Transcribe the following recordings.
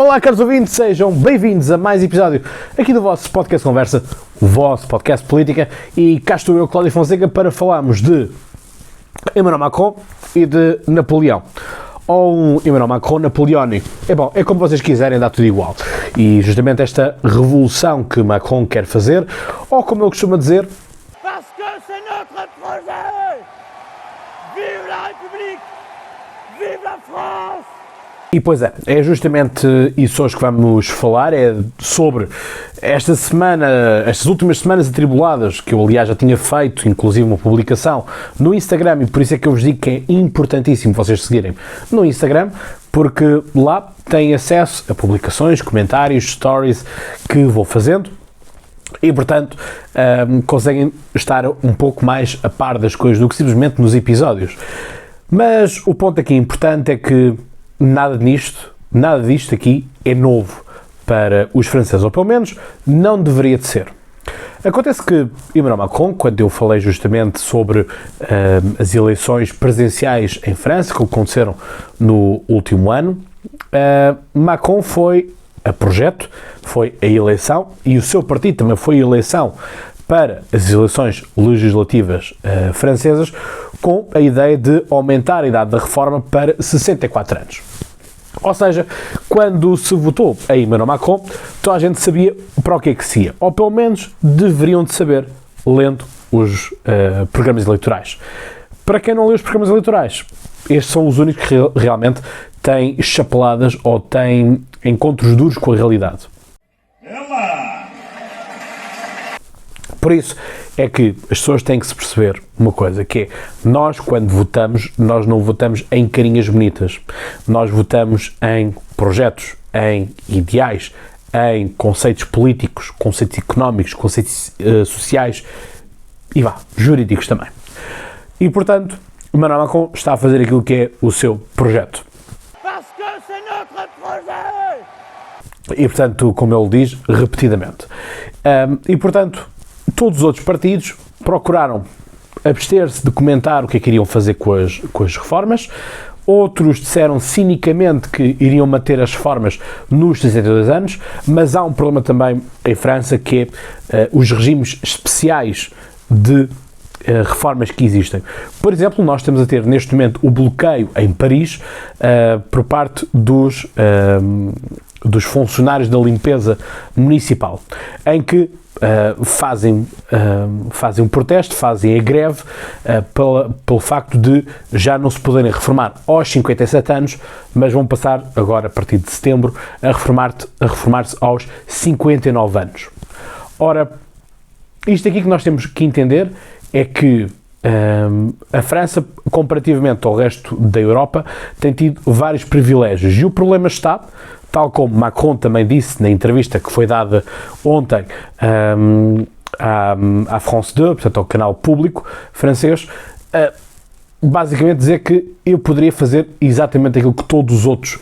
Olá, caros ouvintes, sejam bem-vindos a mais episódio aqui do vosso podcast Conversa, o vosso podcast política, e cá estou eu, Cláudio Fonseca, para falarmos de Emmanuel Macron e de Napoleão. Ou um Emmanuel Macron napoleónico. É como vocês quiserem, dá tudo igual. E justamente esta revolução que Macron quer fazer, ou como ele costuma dizer... Parce que c'est notre projet! Vive la République! Vive la France! E pois é justamente isso hoje que vamos falar, é sobre esta semana, estas últimas semanas atribuladas, que eu aliás já tinha feito, inclusive uma publicação no Instagram, e por isso é que eu vos digo que é importantíssimo vocês seguirem no Instagram, porque lá têm acesso a publicações, comentários, stories que vou fazendo, e portanto conseguem estar um pouco mais a par das coisas do que simplesmente nos episódios. Mas o ponto aqui importante é que nada disto aqui é novo para os franceses, ou pelo menos não deveria de ser. Acontece que Emmanuel Macron, quando eu falei justamente sobre as eleições presidenciais em França, que aconteceram no último ano, Macron foi a projeto, foi a eleição, e o seu partido também foi a eleição para as eleições legislativas francesas, com a ideia de aumentar a idade da reforma para 64 anos. Ou seja, quando se votou a Emmanuel Macron, toda a gente sabia para o que é que se ia, ou pelo menos deveriam de saber, lendo os programas eleitorais. Para quem não lê os programas eleitorais, estes são os únicos que realmente têm chapeladas ou têm encontros duros com a realidade. Por isso é que as pessoas têm que se perceber uma coisa, que é, nós quando votamos, nós não votamos em carinhas bonitas, nós votamos em projetos, em ideais, em conceitos políticos, conceitos económicos, conceitos sociais e jurídicos também. E portanto, Emmanuel Macron está a fazer aquilo que é o seu projeto. Parce que c'est notre projet! E portanto, como ele diz, repetidamente. E portanto, todos os outros partidos procuraram abster-se de comentar o que é que iriam fazer com as reformas. Outros disseram cinicamente que iriam manter as reformas nos 62 anos, mas há um problema também em França, que é os regimes especiais de reformas que existem. Por exemplo, nós estamos a ter neste momento o bloqueio em Paris por parte dos funcionários da limpeza municipal, em que fazem um protesto, fazem a greve pelo facto de já não se poderem reformar aos 57 anos, mas vão passar agora, a partir de setembro, a reformar-se aos 59 anos. Ora, isto aqui que nós temos que entender é que a França, comparativamente ao resto da Europa, tem tido vários privilégios, e o problema está, tal como Macron também disse na entrevista que foi dada ontem à France 2, portanto ao canal público francês, basicamente dizer que eu poderia fazer exatamente aquilo que todos os outros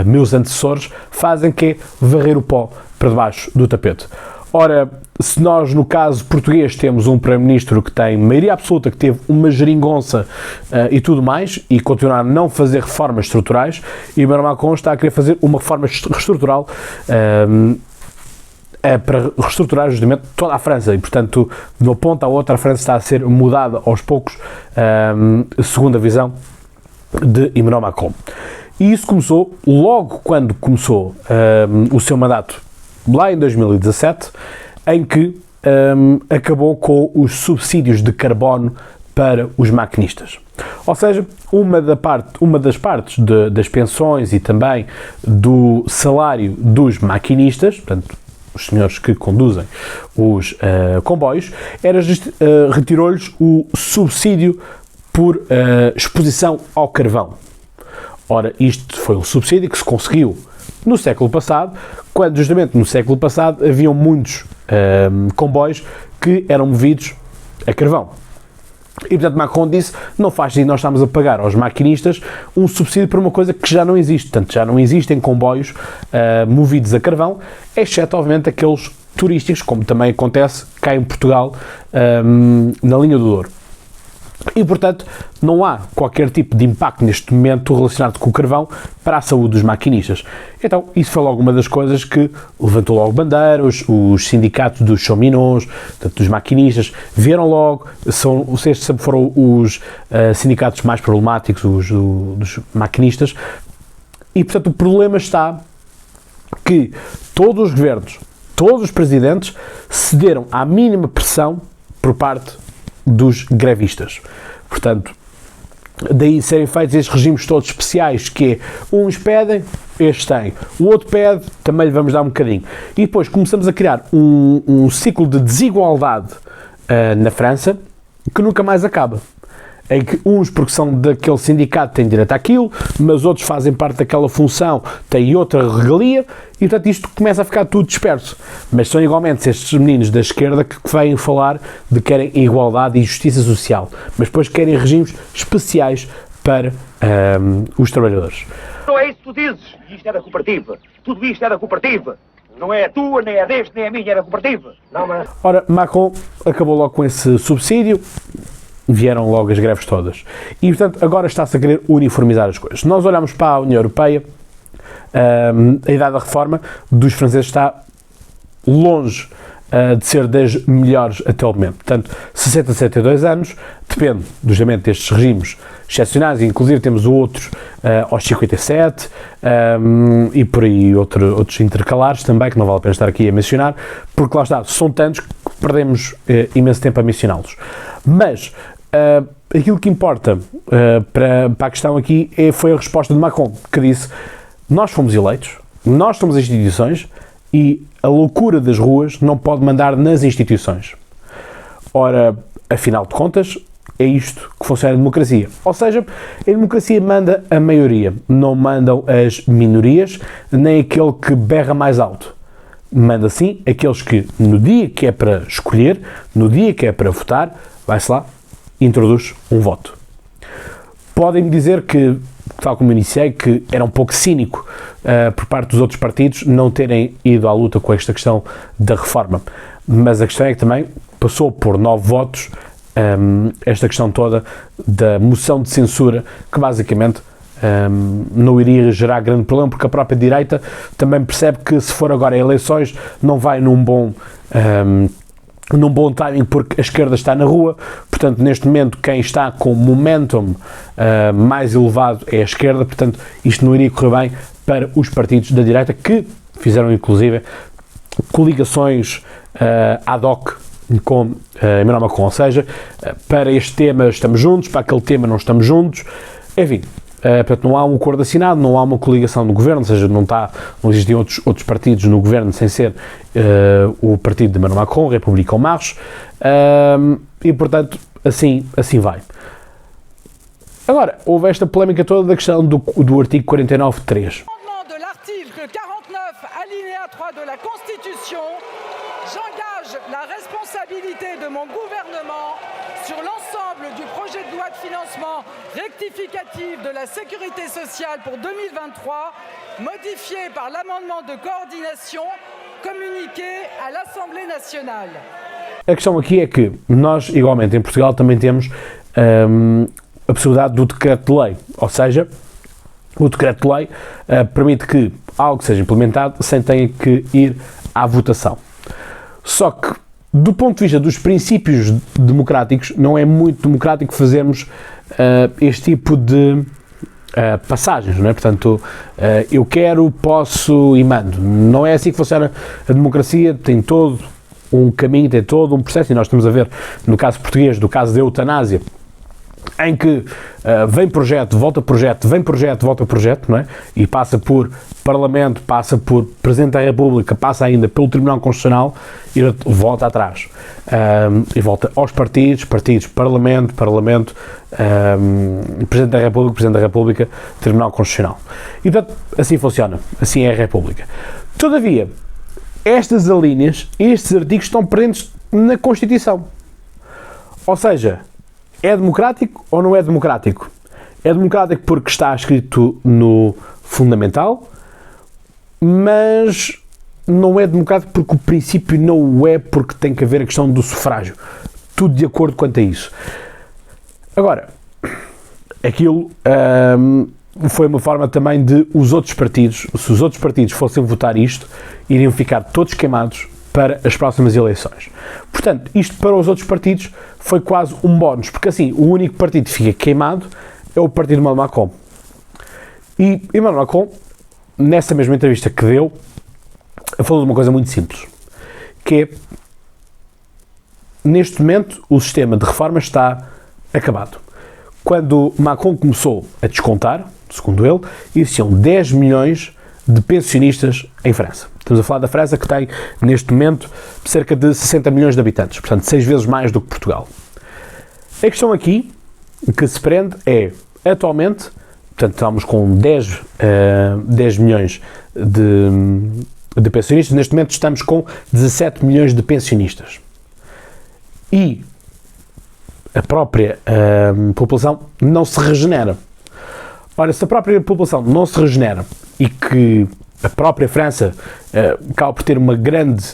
meus antecessores fazem, que é varrer o pó para debaixo do tapete. Ora, se nós, no caso português, temos um Primeiro-Ministro que tem maioria absoluta, que teve uma geringonça e tudo mais, e continuar a não fazer reformas estruturais, e Emmanuel Macron está a querer fazer uma reforma estrutural para reestruturar justamente toda a França, e portanto, de uma ponta à outra, a França está a ser mudada aos poucos, segundo a visão de Emmanuel Macron. E isso começou logo quando começou o seu mandato, lá em 2017, em que acabou com os subsídios de carbono para os maquinistas. Ou seja, uma das partes das pensões e também do salário dos maquinistas, portanto, os senhores que conduzem os comboios, retirou-lhes o subsídio por exposição ao carvão. Ora, isto foi um subsídio que se conseguiu no século passado, quando justamente no século passado haviam muitos comboios que eram movidos a carvão. E portanto Macron disse, não faz sentido nós estamos a pagar aos maquinistas um subsídio por uma coisa que já não existe. Portanto, já não existem comboios movidos a carvão, exceto obviamente aqueles turísticos, como também acontece cá em Portugal, na linha do Douro. E, portanto, não há qualquer tipo de impacto neste momento relacionado com o carvão para a saúde dos maquinistas. Então, isso foi logo uma das coisas que levantou logo bandeiras, os sindicatos dos cheminots, portanto, dos maquinistas, vieram logo, estes sempre foram os sindicatos mais problemáticos, dos maquinistas, e, portanto, o problema está que todos os governos, todos os presidentes cederam à mínima pressão por parte dos grevistas. Portanto, daí serem feitos estes regimes todos especiais, que é, uns pedem, este tem, o outro pede, também lhe vamos dar um bocadinho. E depois começamos a criar um ciclo de desigualdade na França, que nunca mais acaba. Em que uns, porque são daquele sindicato, têm direito àquilo, mas outros fazem parte daquela função, têm outra regalia, e portanto isto começa a ficar tudo disperso. Mas são igualmente estes meninos da esquerda que vêm falar de que querem igualdade e justiça social, mas depois querem regimes especiais para os trabalhadores. Não é isso que tu dizes. Isto é da cooperativa. Tudo isto é da cooperativa. Não é a tua, nem a deste, nem a minha, é da cooperativa. Não, mas... Ora, Macron acabou logo com esse subsídio, vieram logo as greves todas. E, portanto, agora está-se a querer uniformizar as coisas. Se nós olhamos para a União Europeia, a idade da reforma dos franceses está longe de ser das melhores até o momento. Portanto, 60 a 72 anos, depende justamente destes regimes excepcionais, inclusive temos outros aos 57 e por aí outros intercalares também, que não vale a pena estar aqui a mencionar, porque lá está, são tantos que perdemos imenso tempo a mencioná-los. Mas aquilo que importa para a questão aqui foi a resposta de Macron, que disse: nós fomos eleitos, nós somos as instituições e a loucura das ruas não pode mandar nas instituições. Ora, afinal de contas, é isto que funciona a democracia. Ou seja, a democracia manda a maioria, não mandam as minorias, nem aquele que berra mais alto. Manda sim aqueles que, no dia que é para escolher, no dia que é para votar, vai-se lá e introduz um voto. Podem-me dizer que, tal como iniciei, que era um pouco cínico por parte dos outros partidos não terem ido à luta com esta questão da reforma. Mas a questão é que também passou por 9 votos esta questão toda da moção de censura, que basicamente não iria gerar grande problema, porque a própria direita também percebe que se for agora eleições não vai num bom timing, porque a esquerda está na rua. Portanto, neste momento quem está com momentum mais elevado é a esquerda, portanto isto não iria correr bem para os partidos da direita, que fizeram inclusive coligações ad hoc com Emmanuel Macron, ou seja, para este tema estamos juntos, para aquele tema não estamos juntos, enfim. Portanto, não há um acordo assinado, não há uma coligação no governo, ou seja, não existem outros partidos no governo sem ser o partido de Emmanuel Macron, República En Marche, e portanto, assim vai. Agora, houve esta polémica toda da questão do artigo 49.3. De l'article 49, alinéa 3 de la Constitution, j'engage la responsabilité de mon gouvernement sur l'ensemble du projet de loi de financement rectificatif de la sécurité sociale pour 2023, modifié par l'amendement de coordination communiqué à l'Assemblée nationale. A questão aqui é que nós, igualmente em Portugal, também temos a possibilidade do decreto de lei, ou seja, o decreto de lei permite que algo seja implementado sem ter que ir à votação. Só que, do ponto de vista dos princípios democráticos, não é muito democrático fazermos este tipo de passagens, não é? Portanto, eu quero, posso e mando. Não é assim que funciona a democracia, tem todo um caminho, tem todo um processo, e nós estamos a ver, no caso português, do caso da eutanásia, em que vem projeto, volta projeto, vem projeto, volta projeto, não é? E passa por Parlamento, passa por Presidente da República, passa ainda pelo Tribunal Constitucional e volta atrás. E volta aos partidos, Parlamento, Presidente da República, Tribunal Constitucional. E portanto, assim funciona, assim é a República. Todavia, estas alíneas, estes artigos estão presentes na Constituição. Ou seja, é democrático ou não é democrático? É democrático porque está escrito no fundamental, mas não é democrático porque o princípio não o é, porque tem que haver a questão do sufrágio. Tudo de acordo quanto a isso. Agora, aquilo foi uma forma também de os outros partidos, se os outros partidos fossem votar isto, iriam ficar todos queimados para as próximas eleições. Portanto, isto para os outros partidos foi quase um bónus, porque assim, o único partido que fica queimado é o partido de Emmanuel Macron. E Emmanuel Macron, nessa mesma entrevista que deu, falou de uma coisa muito simples, que é, neste momento, o sistema de reforma está acabado. Quando Macron começou a descontar, segundo ele, existiam 10 milhões de pensionistas em França. Estamos a falar da França, que tem, neste momento, cerca de 60 milhões de habitantes, portanto, 6 vezes mais do que Portugal. A questão aqui, que se prende, é, atualmente, portanto, estamos com 10 milhões de pensionistas, neste momento estamos com 17 milhões de pensionistas. E a própria população não se regenera. Ora, se a própria população não se regenera e que a própria França acaba por ter uma grande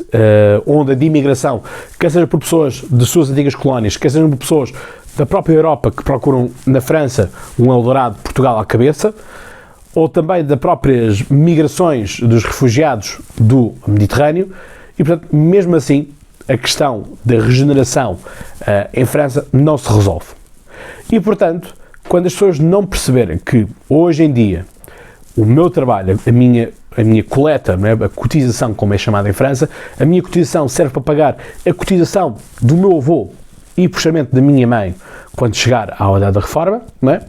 onda de imigração, quer seja por pessoas de suas antigas colónias, quer seja por pessoas da própria Europa que procuram na França um Eldorado, Portugal à cabeça, ou também das próprias migrações dos refugiados do Mediterrâneo, e portanto, mesmo assim, a questão da regeneração em França não se resolve. E portanto, quando as pessoas não perceberem que hoje em dia o meu trabalho, a minha coleta, não é? A cotização, como é chamada em França, a minha cotização serve para pagar a cotização do meu avô e posteriormente da minha mãe quando chegar à hora da reforma, não é?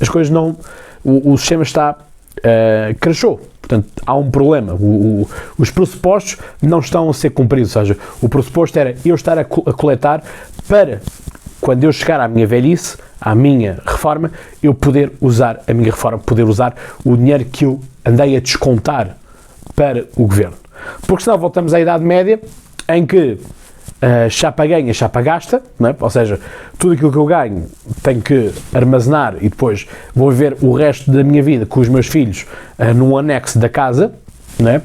As coisas não... O sistema está... crashou. Portanto, há um problema. Os pressupostos não estão a ser cumpridos. Ou seja, o pressuposto era eu estar a coletar para, quando eu chegar à minha velhice, à minha reforma, eu poder usar a minha reforma, poder usar o dinheiro que eu andei a descontar para o governo. Porque senão voltamos à Idade Média, em que chapa ganha, chapa gasta, não é? Ou seja, tudo aquilo que eu ganho tenho que armazenar e depois vou viver o resto da minha vida com os meus filhos num anexo da casa, não é?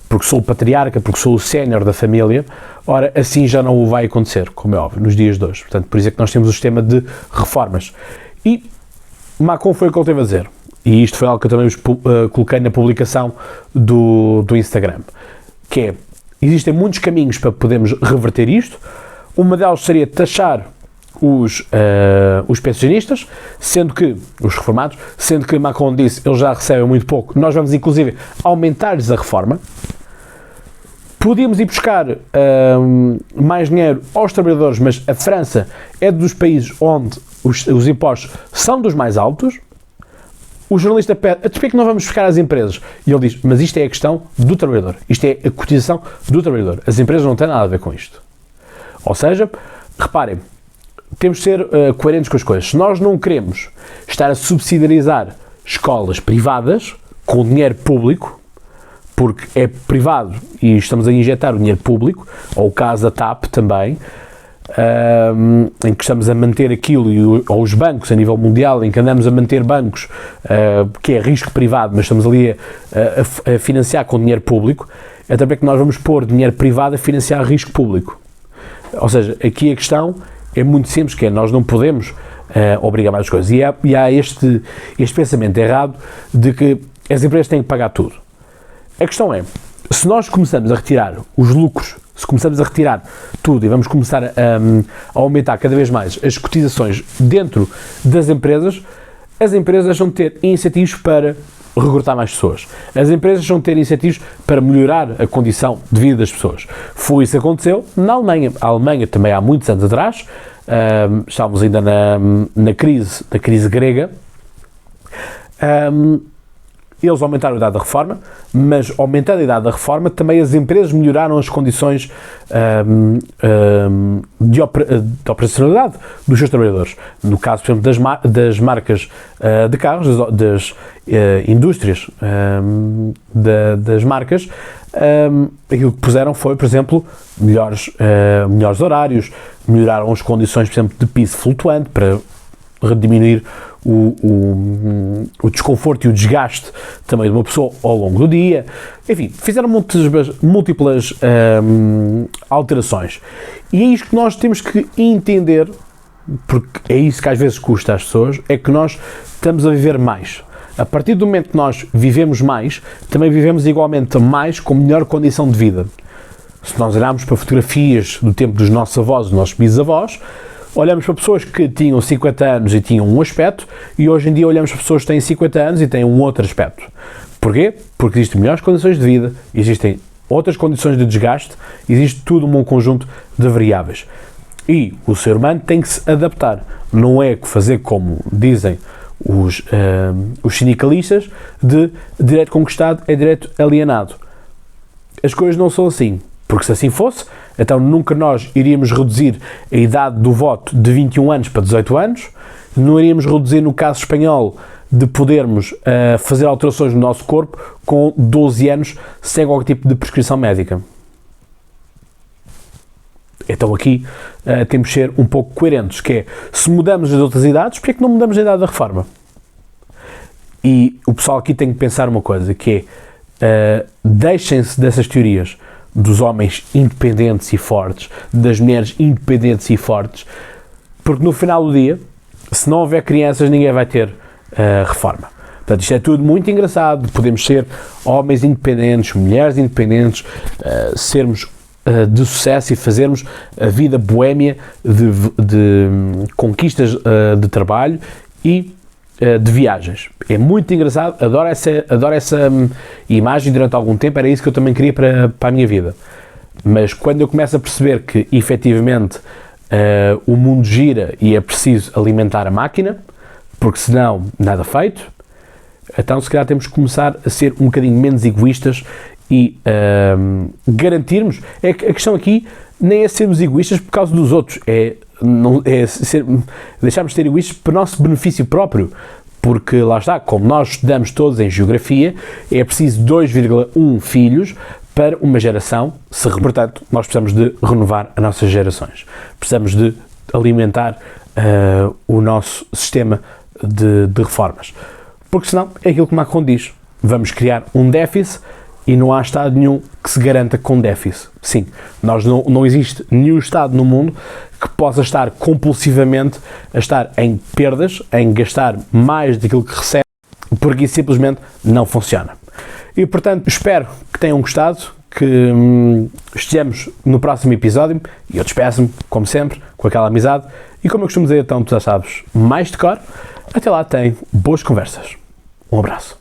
Porque sou o patriarca, porque sou o sénior da família. Ora, assim já não vai acontecer, como é óbvio, nos dias de hoje. Portanto, por isso é que nós temos o sistema de reformas. E Macron foi o que ele teve a dizer. E isto foi algo que eu também coloquei na publicação do Instagram, que é, existem muitos caminhos para podermos reverter isto. Uma delas seria taxar os pensionistas, sendo que, os reformados, sendo que Macron disse eles já recebem muito pouco, nós vamos inclusive aumentar-lhes a reforma. Podíamos ir buscar mais dinheiro aos trabalhadores, mas a França é dos países onde os impostos são dos mais altos. O jornalista pede, até porque não vamos buscar as empresas? E ele diz, mas isto é a questão do trabalhador. Isto é a cotização do trabalhador. As empresas não têm nada a ver com isto. Ou seja, reparem, temos de ser coerentes com as coisas. Se nós não queremos estar a subsidiarizar escolas privadas com dinheiro público, porque é privado e estamos a injetar o dinheiro público, ou o caso da TAP também, em que estamos a manter aquilo, ou os bancos a nível mundial, em que andamos a manter bancos que é risco privado, mas estamos ali a financiar com dinheiro público, é também que nós vamos pôr dinheiro privado a financiar risco público. Ou seja, aqui a questão é muito simples, que é, nós não podemos obrigar mais as coisas. E há este pensamento errado de que as empresas têm que pagar tudo. A questão é, se nós começamos a retirar os lucros, se começamos a retirar tudo e vamos começar a aumentar cada vez mais as cotizações dentro das empresas, as empresas vão ter incentivos para recrutar mais pessoas. As empresas vão ter incentivos para melhorar a condição de vida das pessoas. Foi isso que aconteceu na Alemanha. A Alemanha também há muitos anos atrás, estávamos ainda na crise grega, eles aumentaram a idade da reforma, mas aumentando a idade da reforma, também as empresas melhoraram as condições de operacionalidade dos seus trabalhadores. No caso, por exemplo, das marcas de carros, das indústrias das marcas, aquilo que puseram foi, por exemplo, melhores horários, melhoraram as condições, por exemplo, de piso flutuante para diminuir o desconforto e o desgaste também de uma pessoa ao longo do dia. Enfim, fizeram múltiplas alterações. E é isto que nós temos que entender porque é isso que às vezes custa às pessoas, é que nós estamos a viver mais. A partir do momento que nós vivemos mais, também vivemos igualmente mais com melhor condição de vida. Se nós olharmos para fotografias do tempo dos nossos avós, dos nossos bisavós, olhamos para pessoas que tinham 50 anos e tinham um aspecto, e hoje em dia olhamos para pessoas que têm 50 anos e têm um outro aspecto. Porquê? Porque existem melhores condições de vida, existem outras condições de desgaste, existe tudo um conjunto de variáveis. E o ser humano tem que se adaptar. Não é fazer como dizem os sindicalistas, de direito conquistado é direito alienado. As coisas não são assim, porque se assim fosse, então nunca nós iríamos reduzir a idade do voto de 21 anos para 18 anos, não iríamos reduzir, no caso espanhol, de podermos fazer alterações no nosso corpo com 12 anos sem qualquer tipo de prescrição médica. Então aqui temos de ser um pouco coerentes, que é, se mudamos as outras idades, porque é que não mudamos a idade da reforma? E o pessoal aqui tem que pensar uma coisa, que é, deixem-se dessas teorias dos homens independentes e fortes, das mulheres independentes e fortes, porque no final do dia, se não houver crianças, ninguém vai ter reforma. Portanto, isto é tudo muito engraçado, podemos ser homens independentes, mulheres independentes, sermos de sucesso e fazermos a vida boémia de conquistas de trabalho e de viagens. É muito engraçado, adoro essa imagem durante algum tempo, era isso que eu também queria para a minha vida. Mas quando eu começo a perceber que efetivamente o mundo gira e é preciso alimentar a máquina, porque senão nada feito, então se calhar temos que começar a ser um bocadinho menos egoístas e garantirmos, a questão aqui nem é sermos egoístas por causa dos outros, deixarmos de ser egoístas para o nosso benefício próprio, porque lá está, como nós estudamos todos em geografia, é preciso 2,1 filhos para uma geração, portanto nós precisamos de renovar as nossas gerações, precisamos de alimentar o nosso sistema de reformas, porque senão é aquilo que Macron diz, vamos criar um déficit e não há Estado nenhum que se garanta com déficit. Sim, não existe nenhum Estado no mundo que possa estar compulsivamente a estar em perdas, em gastar mais daquilo que recebe, porque isso simplesmente não funciona. E, portanto, espero que tenham gostado, que estejamos no próximo episódio, e eu despeço-me, como sempre, com aquela amizade, e como eu costumo dizer, então, tu já sabes, mais de cor, até lá tem boas conversas. Um abraço.